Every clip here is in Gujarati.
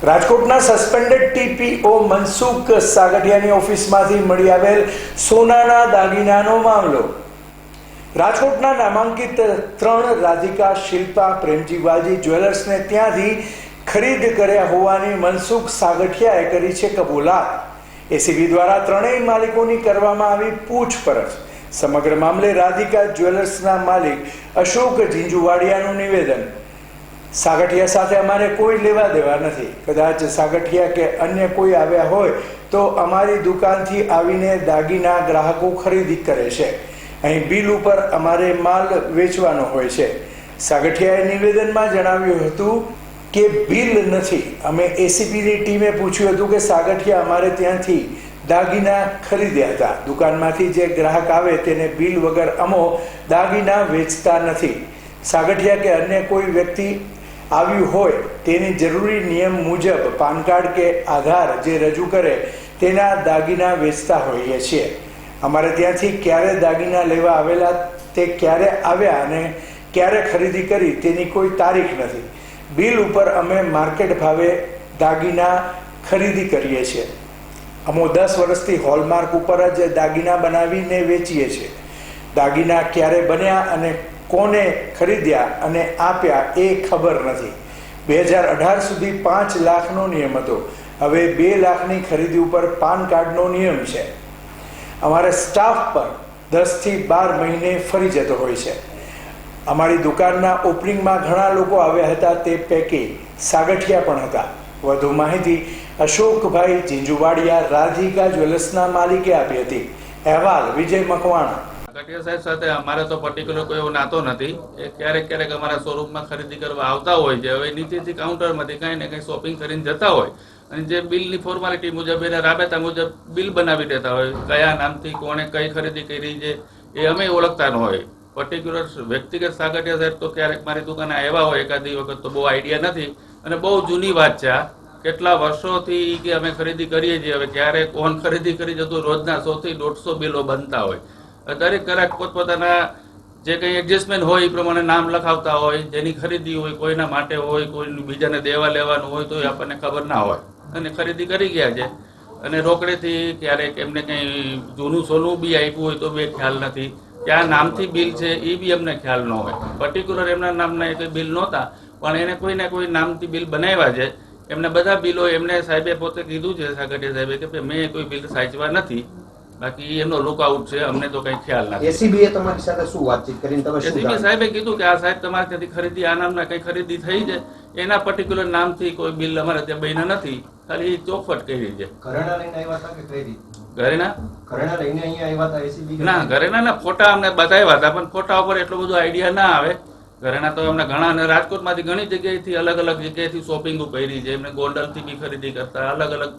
રાજકોટના સસ્પેન્ડેડ ટીપીઓ મનસુખ સાગઠિયાની ઓફિસમાંથી મળી આવેલ સોનાના દાગીનાનો મામલો। રાજકોટના નામાંકિત 3 રાધિકા શિલ્પા પ્રેમજીવાજી જ્વેલર્સને ત્યાંથી ખરીદ કર્યા હોવાની મનસુખ સાગઠિયાએ કરી છે કબૂલાત। એસીબી દ્વારા ત્રણેય માલિકોની કરવામાં આવી પૂછપરછ। સમગ્ર મામલે રાધિકા જ્વેલર્સના માલિક અશોક ઝીંઝુવાડિયાનું નિવેદન। સાગઠિયા સાથે અમારે કોઈ લેવા દેવા નથી। કદાચ સાગઠિયા કે અન્ય કોઈ આવ્યા હોય તો અમારી દુકાનથી આવીને દાગીના ગ્રાહકો ખરીદી કરે છે। અહીં બિલ ઉપર અમારે માલ વેચવાનો હોય છે। સાગઠિયાએ નિવેદનમાં જણાવ્યું હતું કે બિલ નથી। અમે એસીબીની ટીમે પૂછ્યું હતું કે સાગઠિયા અમારે ત્યાંથી દાગીના ખરીદ્યા હતા। દુકાનમાંથી જે ગ્રાહક આવે તેને બિલ વગર અમો દાગીના વેચતા નથી। સાગઠિયા કે અન્ય કોઈ વ્યક્તિ આવ્યું હોય તેની જરૂરી નિયમ મુજબ પાન કાર્ડ કે આધાર જે રજૂ કરે તેના દાગીના વેચતા હોઈએ છીએ। અમારે ત્યાંથી ક્યારે દાગીના લેવા આવેલા, તે ક્યારે આવ્યા અને ક્યારે ખરીદી કરી તેની કોઈ તારીખ નથી। બિલ ઉપર અમે માર્કેટ ભાવે દાગીના ખરીદી કરીએ છીએ। અમો 10 વર્ષથી હોલમાર્ક ઉપર જ દાગીના બનાવીને વેચીએ છીએ। દાગીના ક્યારે બન્યા અને કોને ખરીદ્યા અને આપ્યા એ ખબર નથી। 2018 સુધી 5 લાખનો નિયમ હતો। હવે 2 લાખની ખરીદી ઉપર પાન કાર્ડનો નિયમ છે। અમારે સ્ટાફ પર 10 થી 12 મહિને ફરી જતો હોય છે। અમારી દુકાનના ઓપનિંગમાં ઘણા લોકો આવ્યા હતા, તે પૈકી સાગઠિયા પણ હતા। વધુ માહિતી અશોકભાઈ ઝીંઝુવાડિયા રાધિકા જ્વેલર્સના માલિકે આપી હતી। અહેવાલ વિજય મકવાણા। સાગઠિયા સાહેબ સાથે અમારે તો પર્ટિક્યુલર કોઈ એવો નાતો નથી। એ ક્યારેક અમારા શોરૂમમાં ખરીદી કરવા આવતા હોય છે। હવે નીચેથી કાઉન્ટરમાંથી કંઈ ને કંઈ શોપિંગ કરીને જતા હોય અને જે બિલની ફોર્માલિટી મુજબ એના રાબેતા મુજબ બિલ બનાવી દેતા હોય। કયા નામથી કોણે કઈ ખરીદી કરી છે એ અમે ઓળખતા ન હોય। પર્ટિક્યુલર વ્યક્તિગત સાગઠિયા સાહેબ તો ક્યારેક મારી દુકાને આવ્યા હોય એકાદી વખત, તો બહુ આઈડિયા નથી અને બહુ જૂની વાત છે આ। કેટલા વર્ષોથી કે અમે ખરીદી કરીએ છીએ। હવે ક્યારે કોણ ખરીદી કરી જતું, રોજના 100 થી 150 બિલો બનતા હોય। દરેક ગ્રાહક પોતપોતાના જે કંઈ એડજસ્ટમેન્ટ હોય એ પ્રમાણે નામ લખાવતા હોય। જેની ખરીદી હોય, કોઈના માટે હોય, કોઈ બીજાને દેવા લેવાનું હોય તો એ આપણને ખબર ના હોય અને ખરીદી કરી ગયા છે। અને રોકડેથી ક્યારેક એમને કંઈ જૂનું સોનું બી આપ્યું હોય તો બી ખ્યાલ નથી। ક્યાં નામથી બિલ છે એ બી અમને ખ્યાલ ન હોય। પર્ટિક્યુલર એમના નામના એ કંઈ બિલ નહોતા, પણ એને કોઈને કોઈ નામથી બિલ બનાવ્યા છે। એમને બધા બિલો એમને સાહેબે પોતે કીધું છે, સાગઠિયા સાહેબે, કે મેં કોઈ બિલ સાચવા નથી। બાકી એમનો લુકઆઉટ છે, અમને તો કઈ ખ્યાલ નથી। એસીબી એ તમારી સાથે શું વાતચીત કરીને તમે શું એસીબી સાહેબે કીધું કે આ સાહેબ તમારે ત્યાંથી ખરીદી, આ નામના કઈ ખરીદી થઈ છે, એના પર્ટિક્યુલર નામથી કોઈ બિલ અમારે ત્યાં બન્યા નથી। ખાલી ચોખવટ કરી છે। ઘરેણા લઈને આવ્યા હતા કે કઈ રીતે? ઘરેણા લઈને અહીંયા આવ્યા હતા એસીબી? ના, ઘરેણા ફોટા અમને બતાવ્યા હતા, પણ ફોટા ઉપર એટલો બધો આઈડિયા ના આવે। ઘરેણા તો અમને ઘણા, અને રાજકોટમાંથી ઘણી જગ્યાએથી અલગ અલગ જગ્યાએથી શોપિંગો કરી છે। એમને ગોંડલથી બી ખરીદી કરતા, અલગ અલગ।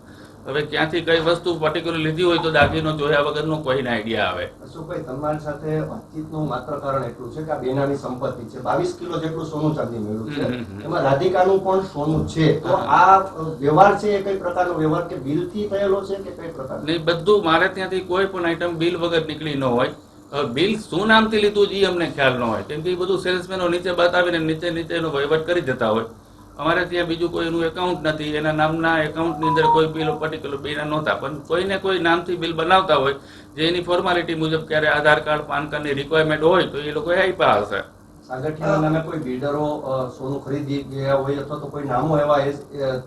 હવે ક્યાંથી કઈ વસ્તુ પર્ટિક્યુલર લીધી હોય તો દાગીનો જોયા વગરનો કોઈને આઈડિયા આવે। અશોકભાઈ, તમારી સાથે વાતચીતનું માત્ર કારણ એટલું છે કે આ બેનાની સંપત્તિ છે। 22 કિલો જેટલું સોનું ચાંદી મળ્યું છે, એમાં રાધિકાનું પણ સોનું છે। તો આ વ્યવહાર છે એ કઈ પ્રકારનો વ્યવહાર, કે બિલથી થયેલો છે કે કઈ પ્રકાર? નહીં, બધું મારે ત્યાંથી કોઈ પણ આઈટમ બિલ વગર નીકળી ન હોય। બિલ શું નામથી લીધું એ અમને ખ્યાલ ન હોય, કેમ કે એ બધું સેલ્સમેનો નીચે બતાવીને નીચેનો વહીવટ કરી દેતા હોય। અમારે ત્યાં બીજું કોઈનું એકાઉન્ટ નથી, એના નામના એકાઉન્ટની અંદર કોઈ બિલ પર્ટિક્યુલર બિલ નહોતા, પણ કોઈને કોઈ નામથી બિલ બનાવતા હોય, જે એની ફોર્માલિટી મુજબ ક્યારે આધાર કાર્ડ, પાન કાર્ડની રિક્વાયરમેન્ટ હોય તો એ લોકોએ આપ્યા હશે। સાગઠિયાના નામે કોઈ બિલ્ડરો સોનું ખરીદી ગયા હોય અથવા તો કોઈ નામો એવા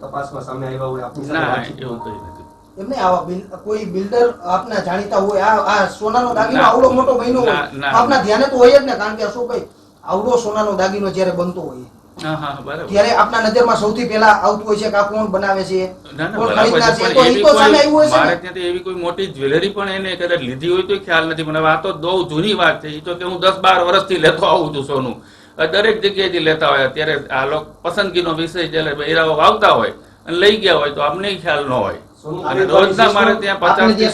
તપાસમાં સામે આવ્યા હોય? ના, એવું કઈ નથી। એમને આવા કોઈ બિલ્ડર આપના જાણીતા હોય આ સોનાનો દાગીનો આવડો મોટો બન્યો હોય, આપના ધ્યાને તો હોય જ ને, કારણ કે અશોકભાઈ આવડો સોનાનો દાગીનો જ્યારે બનતો હોય ત્યારે આપના નજરમાં સૌથી પહેલા આવતું હોય છે કે આ કોણ બનાવે છે, કોણ ખરીદનાર છે, તો એ તો સામે આવ્યું હોય છે। મારે ત્યાંથી એવી કોઈ મોટી જ્વેલરી પણ એને કદાચ લીધી હોય તો ખ્યાલ નથી મને। આ તો બહુ જૂની વાત છે। એ તો કે હું 10-12 વર્ષથી લેતો આવું છું સોનું, દરેક જગ્યાએથી લેતા હોય। અત્યારે આ લોકો પસંદગીનો વિષય જ્યારે બૈરાઓ આવતા હોય અને લઈ ગયા હોય તો અમને ખ્યાલ ન હોય। અને રોજના મારે ત્યાં 50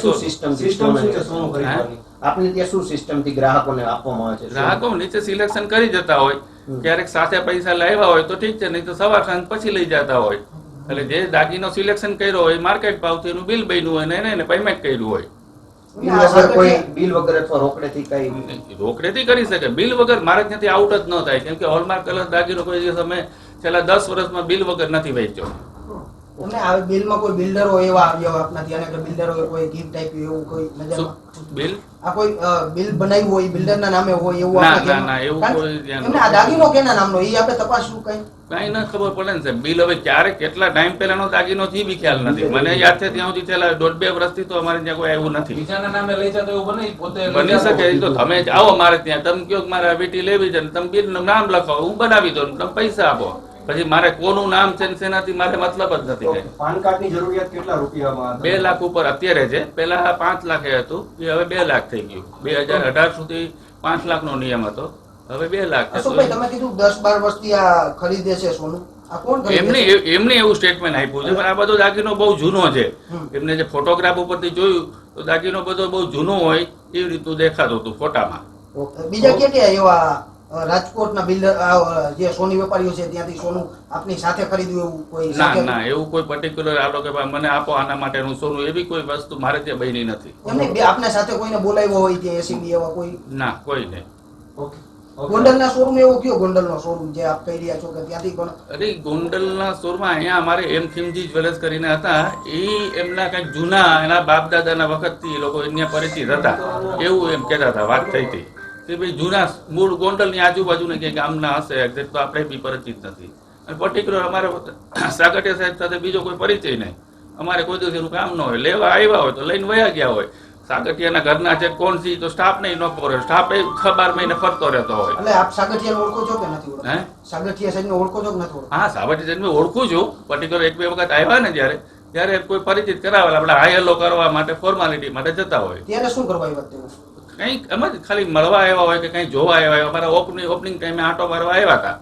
શું સિસ્ટમથી ગ્રાહકોને આપવામાં આવે છે? ગ્રાહકો નીચે સિલેક્શન કરી જતા હોય। ક્યારેક સાથે પૈસા લાવ્યા હોય તો ઠીક છે, નહીં તો સવાર સાંજ પછી લઈ જતા હોય। એટલે જે દાગીનો સિલેક્શન કર્યો હોય માર્કેટ ભાવથી એનું બિલ બન્યું હોય ને એને પેમેન્ટ કર્યું હોય। બિલ વગર અથવા રોકડેથી કઈ રોકડેથી કરી શકે, બિલ વગર મારે ત્યાંથી આઉટ જ ન થાય, કેમ કે હોલમાર્ક કલર દાગીનો કોઈ દિવસ અમે છેલ્લા 10 વર્ષમાં બિલ વગર નથી વેચ્યો। તમને આ બિલમાં કોઈ બિલ્ડરો એવા આવ્યા હોય આપના ધ્યાને કે બિલ્ડરો કોઈ ગિફ્ટ આપ્યું એવું કોઈ નજરમાં બિલ આ કોઈ બિલ બનાવ્યું હોય બિલ્ડરના નામે હોય એવું ના, આપના ના, ના, એવું કારણ કોઈ ધ્યાન એમને આ દાગીનો કેના નામનો એ આપણે તપાસવું કઈ કઈ ના ખબર પડે ને સાહેબ. બિલ હવે ક્યારે કેટલા ટાઈમ પહેલાનો દાગીનો થી બી ખ્યાલ નથી. મને યાદ છે ત્યાં સુધી છેલ્લા 1.5-2 વર્ષથી તો અમારે ત્યાં કોઈ આવ્યું નથી. બીજાના નામે લઈ જતો એવું બને પોતે બની શકે એ તો તમે જ આવો મારે ત્યાં, તમે કહો કે મારે આ વીટી લેવી છે ને તમે બિલનું નામ લખાવો, હું બનાવી દઉં, તમે પૈસા આપો. પછી મારે કોનું નામ છે ને શેનાથી મારે મતલબ જ નથી કઈ. પાન કાર્ડની જરૂરિયાત કેટલા રૂપિયામાં 2 લાખ ઉપર અત્યારે છે. પહેલા 5 લાખે હતું, એ હવે 2 લાખ થઈ ગયું. 2018 સુધી 5 લાખનો નિયમ હતો, હવે 2 લાખ છે. અશોકભાઈ તમે કીધું 10-12 વર્ષથી આ ખરીદે છે સોનું આ કોણ ખરીદે એમને છે? એમને એવું સ્ટેટમેન્ટ આપ્યું છે, પણ આ બધો દાગીનો બહુ જૂનો છે. એમને જે ફોટોગ્રાફ ઉપરથી જોયું તો દાગીનો બધો બહુ જૂનો હોય એવી રીતનું દેખાતું હતું ફોટામાં. બીજા કેટલા એવા રાજકોટના બિલ્ડર જે સોની વેપારીઓ છે ત્યાંથી સોનું આપની સાથે ખરીદ્યું એવું કોઈ ના સાથે? ના, એવું કોઈ પર્ટિક્યુલર આલો કે ભાઈ મને આપો આના માટેનું સોનું, એવી કોઈ વસ્તુ મારે ત્યાં બની નથી. એમને આપના સાથે કોઈને બોલાવ્યો હોય ત્યાં એસીબી એવા કોઈ ના, કોઈ નહીં. ઓકે ગોંડલના શોરૂમ એવો કયો ગોંડલનો શોરૂમ જે આપ કહી રહ્યા છો કે ત્યાંથી પણ અરે ગોંડલના સ્ટોરમાં અહીંયા અમારે એમ ખીમજી જ્વેલર્સ કરીને હતા, એ એમના કંઈક જૂના એના બાપ દાદાના વખતથી એ લોકો અહીંયા પરિચિત હતા એવું એમ કહેતા હતા. વાત થઈ હતી કે ભાઈ જૂના મૂળ ગોંડલની આજુબાજુના કે ગામના હશે, એક્ઝેક્ટ તો આપણે બી પરિચિત નથી. અને પર્ટિક્યુલર અમારે સાગઠિયા સાહેબ સાથે બીજો કોઈ પરિચય નહીં. અમારે કોઈ દિવસ એનું કામ ન હોય, લેવા આવ્યા હોય તો લઈને વયા ગયા હોય. સાગઠિયાના ઘરના છે કોણ છે તો સ્ટાફ નહીં ન કરે, સ્ટાફ 12 મહિને ફરતો રહેતો હોય. એટલે આપ સાગઠિયાને ઓળખો છો કે નથી ઓળખો? હે સાગઠિયા સાહેબને ઓળખો છો કે નથી ઓળખો? હા, સાબરમતી જન્મે ઓળખું છું. પર્ટિક્યુલર 1-2 વખત આવ્યા ને ત્યારે કોઈ પરિચિત કરાવેલા, આપણે હાય હેલો કરવા માટે ફોર્માલિટી માટે જતા હોય. ત્યારે શું કરવા આવ્યા તેઓ? કંઈક એમ જ ખાલી મળવા આવ્યા હોય કે કંઈ જોવા આવ્યા હોય. અમારા ઓપનિંગ ટાઈમે આંટો મારવા આવ્યા હતા.